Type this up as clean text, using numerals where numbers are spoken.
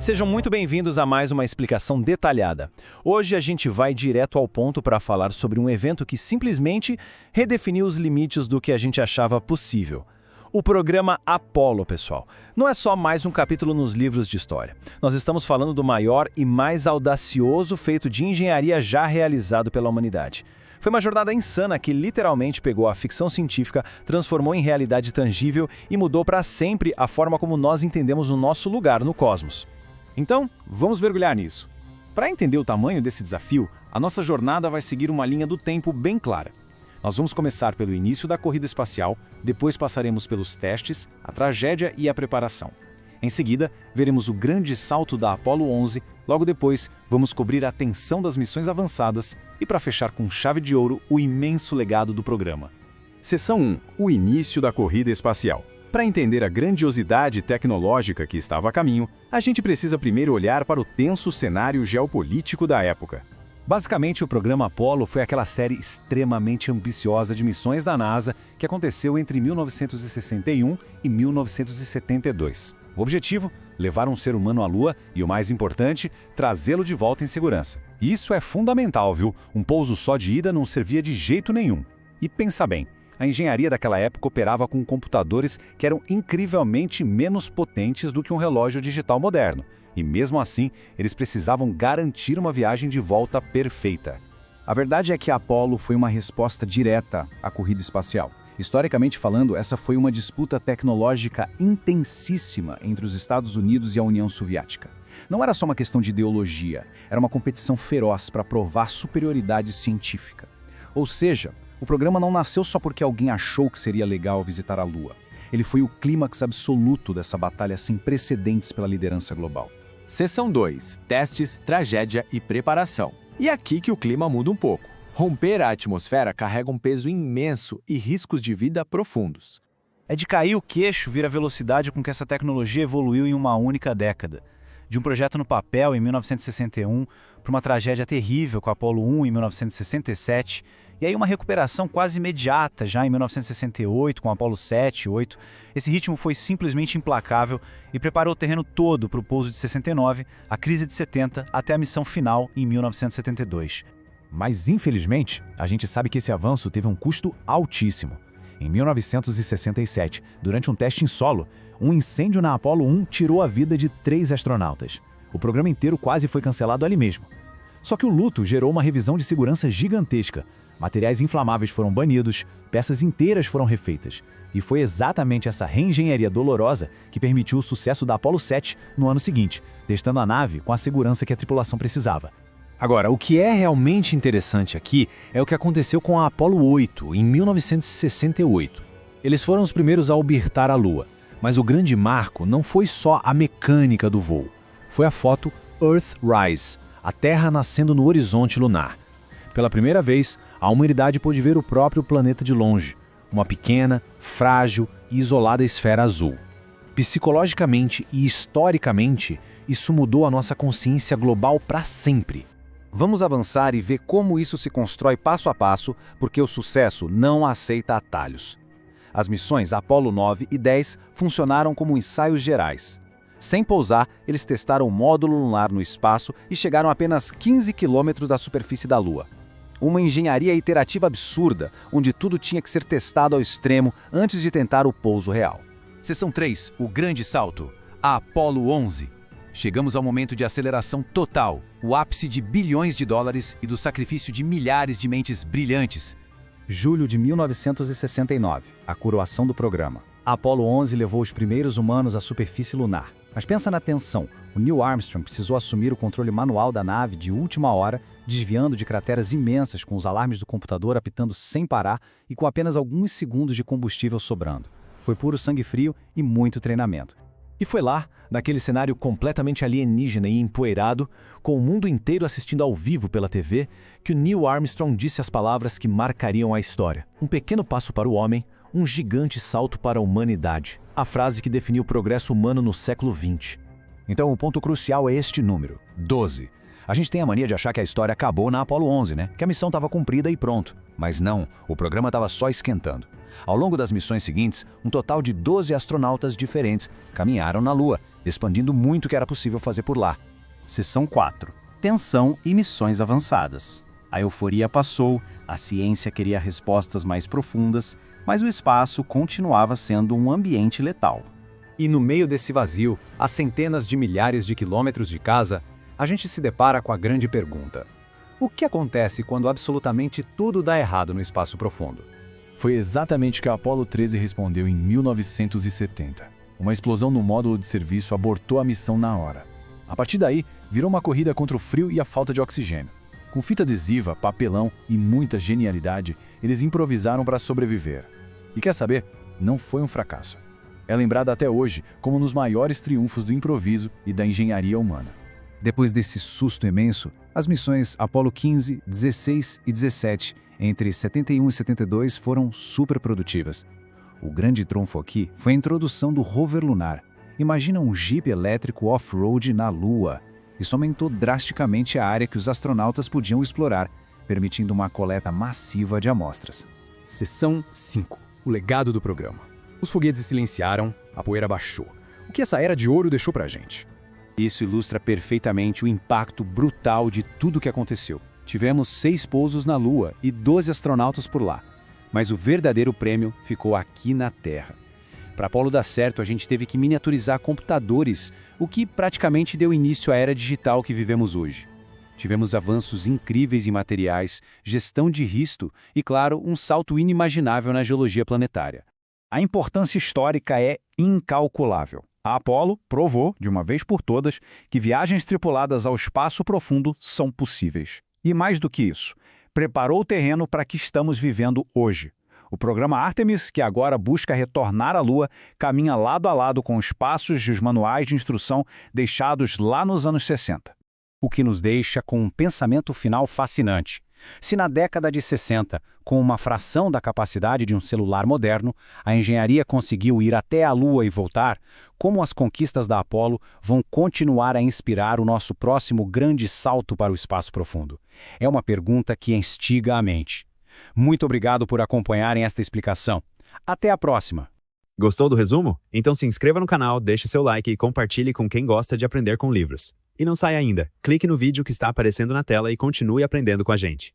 Sejam muito bem-vindos a mais uma explicação detalhada. Hoje a gente vai direto ao ponto para falar sobre um evento que simplesmente redefiniu os limites do que a gente achava possível. O programa Apollo, pessoal, não é só mais um capítulo nos livros de história. Nós estamos falando do maior e mais audacioso feito de engenharia já realizado pela humanidade. Foi uma jornada insana que literalmente pegou a ficção científica, transformou em realidade tangível e mudou para sempre a forma como nós entendemos o nosso lugar no cosmos. Então, vamos mergulhar nisso. Para entender o tamanho desse desafio, a nossa jornada vai seguir uma linha do tempo bem clara. Nós vamos começar pelo início da corrida espacial, depois passaremos pelos testes, a tragédia e a preparação. Em seguida, veremos o grande salto da Apollo 11, logo depois, vamos cobrir a tensão das missões avançadas e, para fechar com chave de ouro, o imenso legado do programa. Seção 1. O início da corrida espacial. Para entender a grandiosidade tecnológica que estava a caminho, a gente precisa primeiro olhar para o tenso cenário geopolítico da época. Basicamente, o programa Apollo foi aquela série extremamente ambiciosa de missões da NASA que aconteceu entre 1961 e 1972. O objetivo? Levar um ser humano à Lua e, o mais importante, trazê-lo de volta em segurança. Isso é fundamental, viu? Um pouso só de ida não servia de jeito nenhum. E pensa bem, a engenharia daquela época operava com computadores que eram incrivelmente menos potentes do que um relógio digital moderno. E mesmo assim, eles precisavam garantir uma viagem de volta perfeita. A verdade é que a Apollo foi uma resposta direta à corrida espacial. Historicamente falando, essa foi uma disputa tecnológica intensíssima entre os Estados Unidos e a União Soviética. Não era só uma questão de ideologia, era uma competição feroz para provar superioridade científica. Ou seja, o programa não nasceu só porque alguém achou que seria legal visitar a Lua. Ele foi o clímax absoluto dessa batalha sem precedentes pela liderança global. Seção 2. Testes, tragédia e preparação. E aqui que o clima muda um pouco. Romper a atmosfera carrega um peso imenso e riscos de vida profundos. É de cair o queixo vir a velocidade com que essa tecnologia evoluiu em uma única década. De um projeto no papel em 1961 para uma tragédia terrível com a Apollo 1 em 1967, e aí uma recuperação quase imediata já em 1968 com a Apollo 7 e 8. Esse ritmo foi simplesmente implacável e preparou o terreno todo para o pouso de 69, a crise de 70 até a missão final em 1972. Mas, infelizmente, a gente sabe que esse avanço teve um custo altíssimo. Em 1967, durante um teste em solo, um incêndio na Apollo 1 tirou a vida de 3 astronautas. O programa inteiro quase foi cancelado ali mesmo. Só que o luto gerou uma revisão de segurança gigantesca. Materiais inflamáveis foram banidos, peças inteiras foram refeitas. E foi exatamente essa reengenharia dolorosa que permitiu o sucesso da Apollo 7 no ano seguinte, testando a nave com a segurança que a tripulação precisava. Agora, o que é realmente interessante aqui é o que aconteceu com a Apollo 8, em 1968. Eles foram os primeiros a orbitar a Lua, mas o grande marco não foi só a mecânica do voo. Foi a foto Earthrise, a Terra nascendo no horizonte lunar. Pela primeira vez, a humanidade pôde ver o próprio planeta de longe, uma pequena, frágil e isolada esfera azul. Psicologicamente e historicamente, isso mudou a nossa consciência global para sempre. Vamos avançar e ver como isso se constrói passo a passo, porque o sucesso não aceita atalhos. As missões Apollo 9 e 10 funcionaram como ensaios gerais. Sem pousar, eles testaram o módulo lunar no espaço e chegaram a apenas 15 quilômetros da superfície da Lua. Uma engenharia iterativa absurda, onde tudo tinha que ser testado ao extremo antes de tentar o pouso real. Seção 3. O grande salto. A Apollo 11. Chegamos ao momento de aceleração total, o ápice de bilhões de dólares e do sacrifício de milhares de mentes brilhantes. Julho de 1969, a coroação do programa. A Apollo 11 levou os primeiros humanos à superfície lunar. Mas pensa na tensão. O Neil Armstrong precisou assumir o controle manual da nave de última hora, desviando de crateras imensas com os alarmes do computador apitando sem parar e com apenas alguns segundos de combustível sobrando. Foi puro sangue frio e muito treinamento. E foi lá, naquele cenário completamente alienígena e empoeirado, com o mundo inteiro assistindo ao vivo pela TV, que o Neil Armstrong disse as palavras que marcariam a história. Um pequeno passo para o homem, um gigante salto para a humanidade. A frase que definiu o progresso humano no século XX. Então o ponto crucial é este número, 12. A gente tem a mania de achar que a história acabou na Apollo 11, né? Que a missão estava cumprida e pronto. Mas não, o programa estava só esquentando. Ao longo das missões seguintes, um total de 12 astronautas diferentes caminharam na Lua, expandindo muito o que era possível fazer por lá. Seção 4. Tensão e missões avançadas. A euforia passou, a ciência queria respostas mais profundas, mas o espaço continuava sendo um ambiente letal. E no meio desse vazio, a centenas de milhares de quilômetros de casa, a gente se depara com a grande pergunta: o que acontece quando absolutamente tudo dá errado no espaço profundo? Foi exatamente o que a Apollo 13 respondeu em 1970. Uma explosão no módulo de serviço abortou a missão na hora. A partir daí, virou uma corrida contra o frio e a falta de oxigênio. Com fita adesiva, papelão e muita genialidade, eles improvisaram para sobreviver. E quer saber? Não foi um fracasso. É lembrada até hoje como um dos maiores triunfos do improviso e da engenharia humana. Depois desse susto imenso, as missões Apollo 15, 16 e 17, entre 71 e 72, foram super produtivas. O grande trunfo aqui foi a introdução do rover lunar. Imagina um Jeep elétrico off-road na Lua. Isso aumentou drasticamente a área que os astronautas podiam explorar, permitindo uma coleta massiva de amostras. Seção 5. O legado do programa. Os foguetes se silenciaram, a poeira baixou. O que essa era de ouro deixou pra gente? Isso ilustra perfeitamente o impacto brutal de tudo o que aconteceu. Tivemos 6 pousos na Lua e 12 astronautas por lá. Mas o verdadeiro prêmio ficou aqui na Terra. Para Apollo dar certo, a gente teve que miniaturizar computadores, o que praticamente deu início à era digital que vivemos hoje. Tivemos avanços incríveis em materiais, gestão de risco e, claro, um salto inimaginável na geologia planetária. A importância histórica é incalculável. A Apollo provou, de uma vez por todas, que viagens tripuladas ao espaço profundo são possíveis. E mais do que isso, preparou o terreno para que estamos vivendo hoje. O programa Artemis, que agora busca retornar à Lua, caminha lado a lado com os passos e os manuais de instrução deixados lá nos anos 60. O que nos deixa com um pensamento final fascinante. Se na década de 60, com uma fração da capacidade de um celular moderno, a engenharia conseguiu ir até a Lua e voltar, como as conquistas da Apollo vão continuar a inspirar o nosso próximo grande salto para o espaço profundo? É uma pergunta que instiga a mente. Muito obrigado por acompanharem esta explicação. Até a próxima! Gostou do resumo? Então se inscreva no canal, deixe seu like e compartilhe com quem gosta de aprender com livros. E não saia ainda, clique no vídeo que está aparecendo na tela e continue aprendendo com a gente.